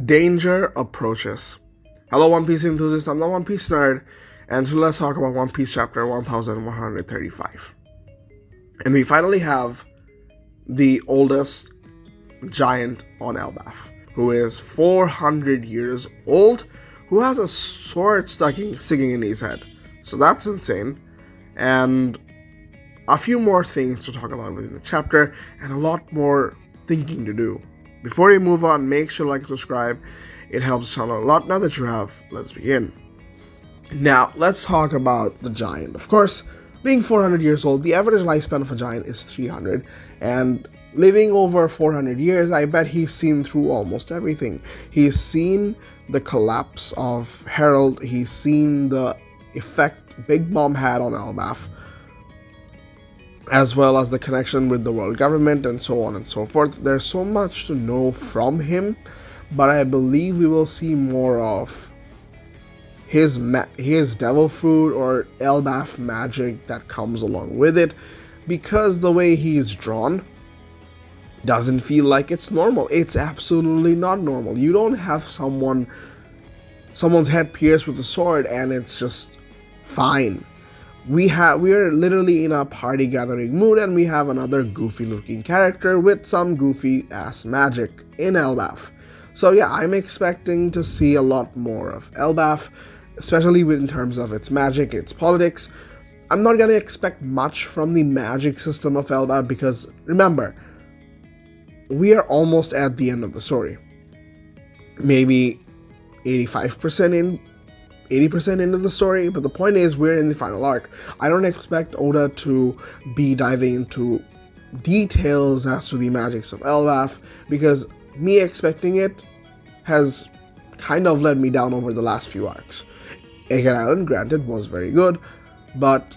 Danger approaches. Hello, One Piece enthusiasts. I'm the One Piece nerd, and so let's talk about One Piece chapter 1135. And we finally have the oldest giant on Elbaf, who is 400 years old, who has a sword sticking in his head. So that's insane. And a few more things to talk about within the chapter, and a lot more thinking to do. Before you move on, make sure to like and subscribe. It helps the channel a lot. Now that you have, let's begin. Now, let's talk about the giant. Of course, being 400 years old, the average lifespan of a giant is 300. And living over 400 years, I bet he's seen through almost everything. He's seen the collapse of Herald. He's seen the effect Big Mom had on Elbaf, as well as the connection with the world government and so on and so forth. There's so much to know from him, but I believe we will see more of his devil fruit or Elbaf magic that comes along with it, because the way he's drawn doesn't feel like it's normal. It's absolutely not normal. You don't have someone's head pierced with a sword and it's just fine. We are literally in a party gathering mood, and we have another goofy looking character with some goofy ass magic in Elbaf. So yeah, I'm expecting to see a lot more of Elbaf, especially in terms of its magic, its politics. I'm not gonna expect much from the magic system of Elbaf because remember, we are almost at the end of the story. Maybe 85% in, 80% into the story, but the point is we're in the final arc. I don't expect Oda to be diving into details as to the magics of Elbaf, because me expecting it has kind of led me down over the last few arcs. Egg Island, granted, was very good, but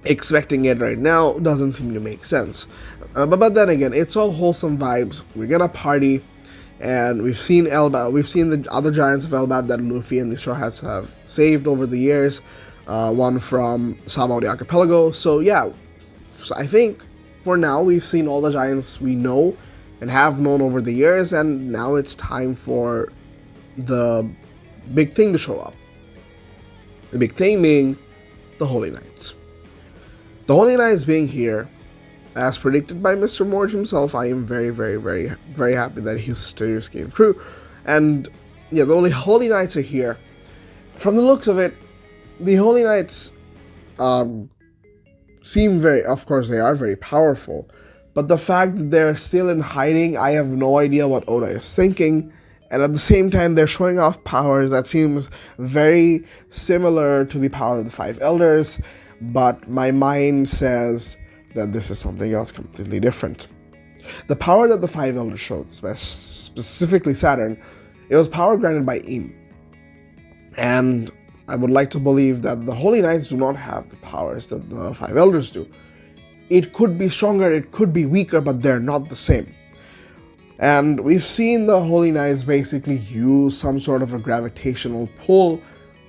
expecting it right now doesn't seem to make sense. But then again, it's all wholesome vibes. We're gonna party. And we've seen Elbaf, we've seen the other giants of Elbaf that Luffy and the Straw Hats have saved over the years. One from Sabaody Archipelago. So yeah, I think for now we've seen all the giants we know and have known over the years, and now it's time for the big thing to show up. The big thing being the Holy Knights. The Holy Knights being here, as predicted by Mr. Morge himself, I am very, very, very, very happy that his Steers came true. And yeah, the Holy Knights are here. From the looks of it, the Holy Knights seem very, of course they are very powerful, but the fact that they're still in hiding, I have no idea what Oda is thinking. And at the same time, they're showing off powers that seems very similar to the power of the Five Elders, but my mind says that this is something else completely different. The power that the Five Elders showed, specifically Saturn, it was power granted by Im. And I would like to believe that the Holy Knights do not have the powers that the Five Elders do. It could be stronger, it could be weaker, but they're not the same. And we've seen the Holy Knights basically use some sort of a gravitational pull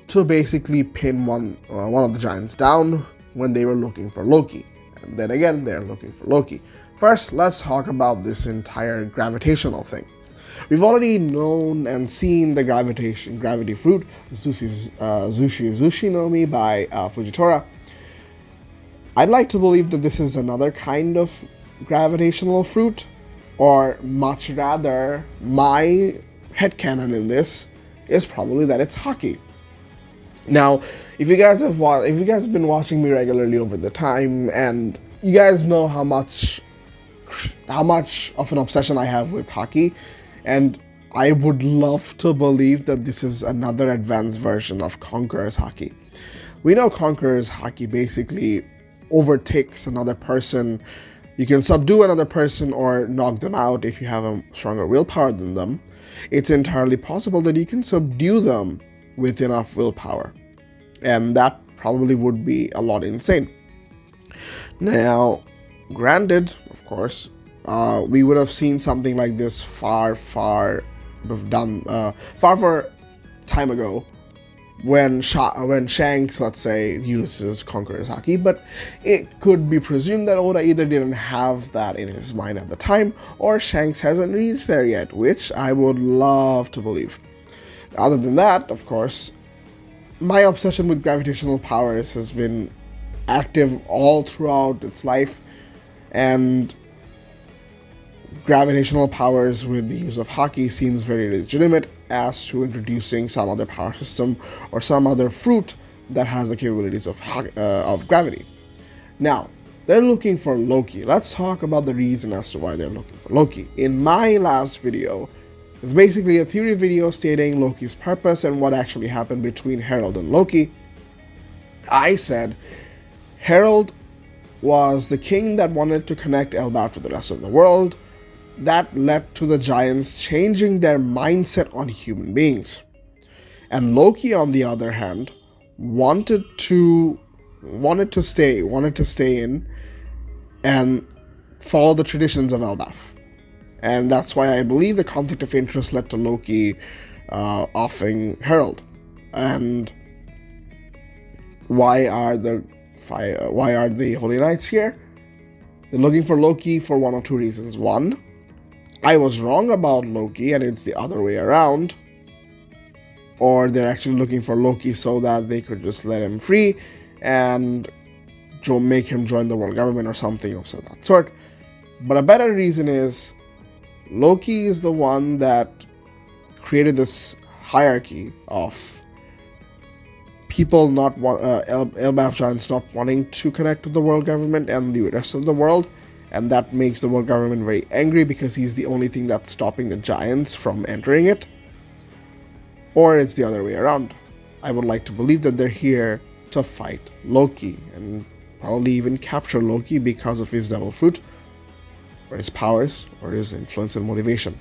to basically pin one of the giants down when they were looking for Loki. And then again, they're looking for Loki. First, let's talk about this entire gravitational thing. We've already known and seen the gravity fruit, Zushi no Mi by Fujitora. I'd like to believe that this is another kind of gravitational fruit, or much rather, my headcanon in this is probably that it's Haki. Now, if you guys have been watching me regularly over the time, and you guys know how much of an obsession I have with Haki, and I would love to believe that this is another advanced version of Conqueror's Haki. We know Conqueror's Haki basically overtakes another person. You can subdue another person or knock them out if you have a stronger willpower than them. It's entirely possible that you can subdue them with enough willpower, and that probably would be a lot insane. Now, granted, of course, we would have seen something like this far time ago when Shanks, let's say, uses Conqueror's Haki, but it could be presumed that Oda either didn't have that in his mind at the time, or Shanks hasn't reached there yet, which I would love to believe. Other than that, of course, my obsession with gravitational powers has been active all throughout its life, and gravitational powers with the use of Haki seems very legitimate as to introducing some other power system or some other fruit that has the capabilities of gravity. Now, they're looking for Loki. Let's talk about the reason as to why they're looking for Loki. In my last video, it's basically a theory video stating Loki's purpose and what actually happened between Herald and Loki. I said Herald was the king that wanted to connect Elbaf to the rest of the world. That led to the giants changing their mindset on human beings. And Loki, on the other hand, wanted to stay in and follow the traditions of Elbaf. And that's why I believe the conflict of interest led to Loki offing Herald. And why are the Holy Knights here? They're looking for Loki for one of two reasons. One, I was wrong about Loki and it's the other way around. Or they're actually looking for Loki so that they could just let him free and make him join the world government or something of that sort. But a better reason is Loki is the one that created this hierarchy of people Elbaf giants not wanting to connect with the world government and the rest of the world. And that makes the world government very angry because he's the only thing that's stopping the giants from entering it. Or it's the other way around. I would like to believe that they're here to fight Loki and probably even capture Loki because of his devil fruit, or his powers, or his influence and motivation.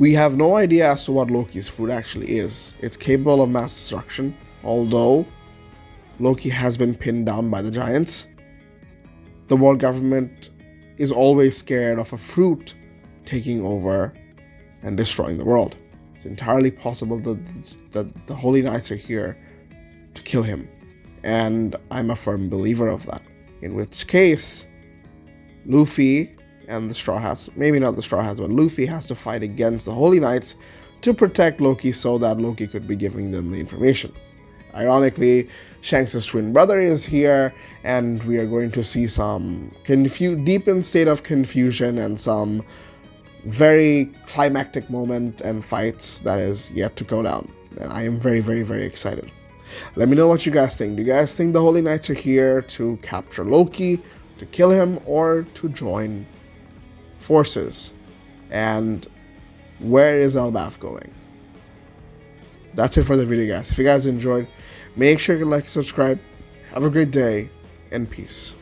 We have no idea as to what Loki's fruit actually is. It's capable of mass destruction, although Loki has been pinned down by the giants. The world government is always scared of a fruit taking over and destroying the world. It's entirely possible that the Holy Knights are here to kill him. And I'm a firm believer of that. In which case, Luffy and the Straw Hats, maybe not the Straw Hats, but Luffy has to fight against the Holy Knights to protect Loki so that Loki could be giving them the information. Ironically, Shanks' twin brother is here, and we are going to see some deepened state of confusion and some very climactic moment and fights that is yet to go down. And I am very, very, very excited. Let me know what you guys think. Do you guys think the Holy Knights are here to capture Loki, to kill him, or to join forces? And where is Elbaf going? That's it for the video, guys. If you guys enjoyed, make sure you like and subscribe. Have a great day, and peace.